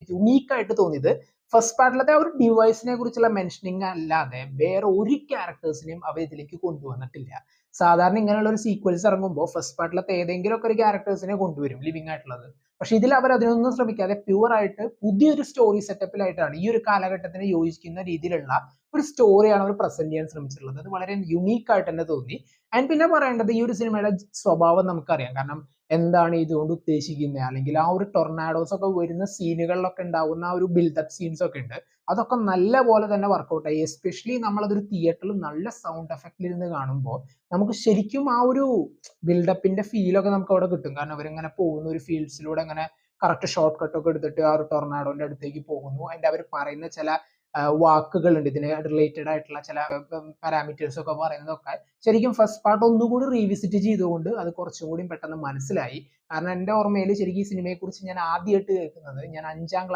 Unique ആയിട്ട് തോന്നിയത് first പാർട്ടിലത്തെ ആ ഒരു ഡിവൈസിനെ കുറിച്ചുള്ള മെൻഷനിങ് അല്ലാതെ വേറെ ഒരു ക്യാരക്ടേഴ്സിനെയും അവർ ഇതിലേക്ക് കൊണ്ടുവന്നിട്ടില്ല. സാധാരണ ഇങ്ങനെയുള്ള ഒരു സീക്വൽസ് ഇറങ്ങുമ്പോൾ ഫസ്റ്റ് പാർട്ടിലത്തെ ഏതെങ്കിലും ഒക്കെ ഒരു ക്യാരക്ടേഴ്സിനെ കൊണ്ടുവരും ലിവിങ് ആയിട്ടുള്ളത്. പക്ഷെ ഇതിൽ അവർ അതിനൊന്നും ശ്രമിക്കാതെ പ്യുവർ ആയിട്ട് പുതിയൊരു സ്റ്റോറി സെറ്റപ്പിലായിട്ടാണ് ഈ ഒരു കാലഘട്ടത്തിന് യോജിക്കുന്ന രീതിയിലുള്ള ഒരു സ്റ്റോറിയാണ് അവർ പ്രസന്റ് ചെയ്യാൻ ശ്രമിച്ചിട്ടുള്ളത്. അത് വളരെ യുണീക്ക് ആയിട്ട് തന്നെ തോന്നി. ആൻഡ് പിന്നെ പറയേണ്ടത് ഈ ഒരു സിനിമയുടെ സ്വഭാവം നമുക്കറിയാം. കാരണം എന്താണ് ഇതുകൊണ്ട് ഉദ്ദേശിക്കുന്നത്, അല്ലെങ്കിൽ ആ ഒരു ടൊർണാഡോസ് ഒക്കെ വരുന്ന സീനുകളിലൊക്കെ ഉണ്ടാവുന്ന ആ ഒരു ബിൽഡപ്പ് സീൻസ് ഒക്കെ ഉണ്ട്, അതൊക്കെ നല്ല പോലെ തന്നെ വർക്കൗട്ട് ആയി. എസ്പെഷ്യലി നമ്മളതൊരു തിയേറ്ററിൽ നല്ല സൗണ്ട് എഫക്റ്റിൽ ഇരുന്ന് കാണുമ്പോൾ നമുക്ക് ശരിക്കും ആ ഒരു ബിൽഡപ്പിന്റെ ഫീലൊക്കെ നമുക്ക് അവിടെ കിട്ടും. കാരണം അവരിങ്ങനെ പോകുന്ന ഒരു ഫീൽഡ്സിലൂടെ അങ്ങനെ കറക്റ്റ് ഷോർട്ട് കട്ട് ഒക്കെ എടുത്തിട്ട് ആ ഒരു ടൊർണാഡോന്റെ അടുത്തേക്ക് പോകുന്നു. അതിന്റെ അവർ പറയുന്ന ചില വാക്കുകളുണ്ട്, ഇതിന് റിലേറ്റഡ് ആയിട്ടുള്ള ചില പാരാമീറ്റേഴ്സ് ഒക്കെ പറയുന്നതൊക്കെ ശരിക്കും ഫസ്റ്റ് പാർട്ട് ഒന്നുകൂടി റീവിസിറ്റ് ചെയ്തുകൊണ്ട് അത് കുറച്ചും കൂടി പെട്ടെന്ന് മനസ്സിലായി. കാരണം എന്റെ ഓർമ്മയിൽ ശരിക്കും ഈ സിനിമയെ കുറിച്ച് ഞാൻ ആദ്യമായിട്ട് കേൾക്കുന്നത് ഞാൻ 5ാം